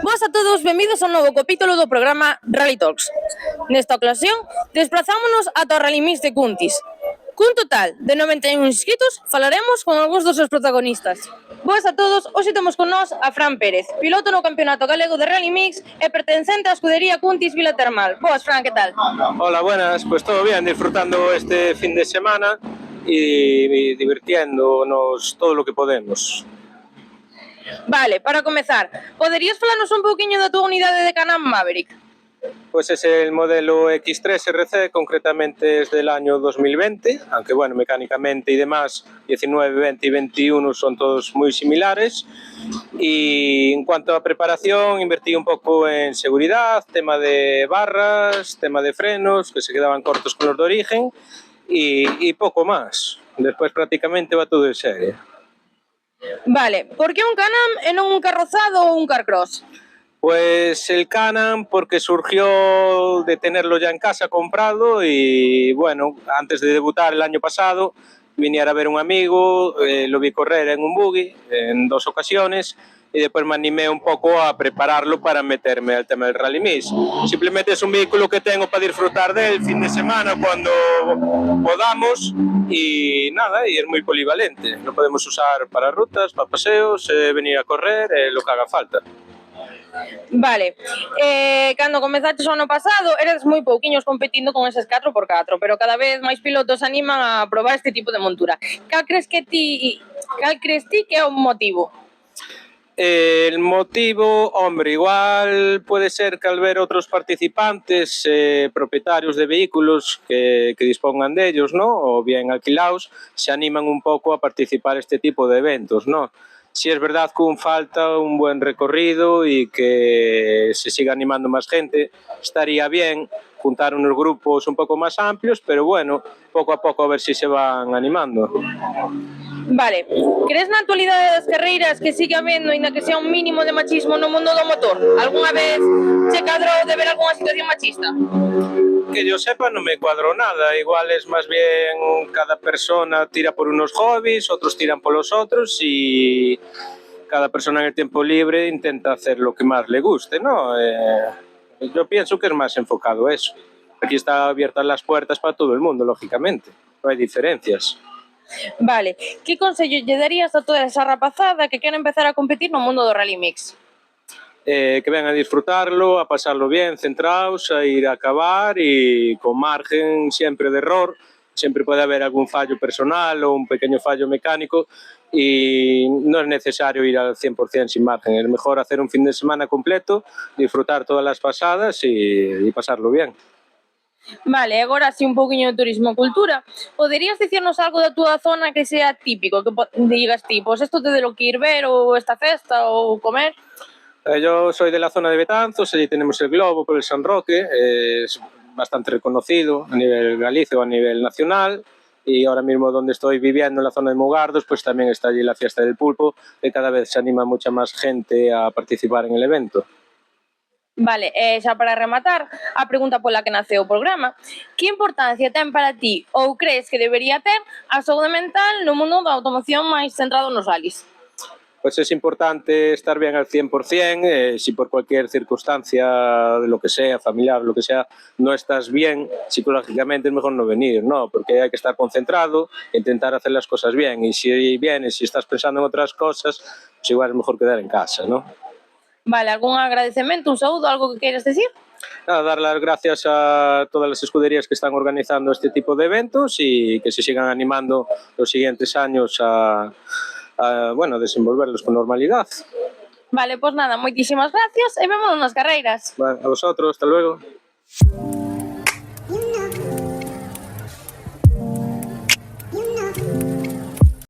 Boas a todos, benvidos a un novo capítulo do programa Rally Talks. Nesta ocasión, desplazámonos ata o Rally Mix de Cuntis. Cun total de 91 inscritos, falaremos con algúns dos seus protagonistas. Boas a todos, hoxe temos con nós a Fran Pérez, piloto no Campeonato Galego de Rally Mix e pertencente á escudería Cuntis Vila Termal. Boas, Fran, que tal? Hola, buenas, pues todo bien, disfrutando este fin de semana y divirtiéndonos todo lo que podemos. Vale, para comezar, poderías falarnos un pouquiño da túa unidade de Can-Am Maverick? Pues es el modelo X3 RC, concretamente es del año 2020, aunque bueno, mecánicamente y demás, 19, 20 y 21 son todos muy similares. Y en cuanto a preparación, invertí un poco en seguridad, tema de barras, tema de frenos, que se quedaban cortos con los de origen, y poco más. Después prácticamente va todo en serie. Vale, por que un Can-Am e non un carrozado ou un carcross? Pues el Can-Am porque surgió de tenerlo ya en casa comprado y bueno, antes de debutar el año pasado viniera a ver un amigo, lo vi correr en un buggy en 2 ocasiones y después me animé un poco a prepararlo para meterme al tema del Rally Mix. Simplemente es un vehículo que tengo para disfrutar del fin de semana cuando podamos y nada, y es muy polivalente. Lo podemos usar para rutas, para paseos, venir a correr, lo que haga falta. Vale, cando comezaches o ano pasado eres moi pouquiños competindo con eses 4x4, pero cada vez máis pilotos animan a probar este tipo de montura. Cal crees ti que é o motivo? El motivo, hombre, igual puede ser que al ver otros participantes, propietarios de vehículos que dispongan de ellos, ¿no? O bien alquilados, se animan un poco a participar en este tipo de eventos, ¿no? Sí es verdad que aún falta un buen recorrido y que se siga animando más gente. Estaría bien juntar unos grupos un poco más amplios, pero bueno, poco a poco a ver si se van animando. Vale, crees na actualidade das carreiras que sigue habendo, ainda que sea un mínimo de machismo no mundo do motor? Alguna vez che cadrou de ver algunha situación machista? Que yo sepa no me cuadro nada, igual es más bien cada persona tira por unos hobbies, otros tiran por los otros y cada persona en el tiempo libre intenta hacer lo que más le guste, ¿no? Yo pienso que es más enfocado a eso. Aquí están abiertas las puertas para todo el mundo, lógicamente, no hay diferencias. Vale, que consello lle darías a toda esa rapazada que quere empezar a competir no mundo do Rally Mix? Que vengan a disfrutarlo, a pasarlo bien, centrados, a ir a acabar y con margen siempre de error. Siempre puede haber algún fallo personal o un pequeño fallo mecánico y no es necesario ir al 100% sin margen. Es mejor hacer un fin de semana completo, disfrutar todas las pasadas y pasarlo bien. Vale, agora así un pouquiño de turismo e cultura. Poderías dicirnos algo da túa zona que sea típico, que digas ti, pois isto te de lo que ir ver ou esta festa ou comer? Yo soy de la zona de Betanzos, allí tenemos el Globo por el San Roque, es bastante reconocido a nivel Galicia o a nivel nacional, y ahora mismo donde estoy viviendo, en la zona de Mugardos, pues también está allí la fiesta del pulpo, que cada vez se anima mucha más gente a participar en el evento. Vale, xa para rematar, a pregunta pola que naceu o programa, que importancia ten para ti ou crees que debería ter a saúde mental no mundo da automoción máis centrado nos rallies? Pues es importante estar bien al 100%, si por cualquier circunstancia, de lo que sea, familiar, lo que sea, no estás bien, psicológicamente es mejor no venir, ¿no? Porque hay que estar concentrado, intentar hacer las cosas bien, y si vienes y estás pensando en otras cosas, pues igual es mejor quedar en casa, ¿no? Vale, algún agradecemento, un saúdo, algo que queiras decir? Nada, dar las gracias a todas las escuderías que están organizando este tipo de eventos y que se sigan animando los siguientes años a bueno, desenvolverlos con normalidad. Vale, pois nada, moitísimas gracias e vémonos nas carreiras. Bueno, a vosotros, hasta luego.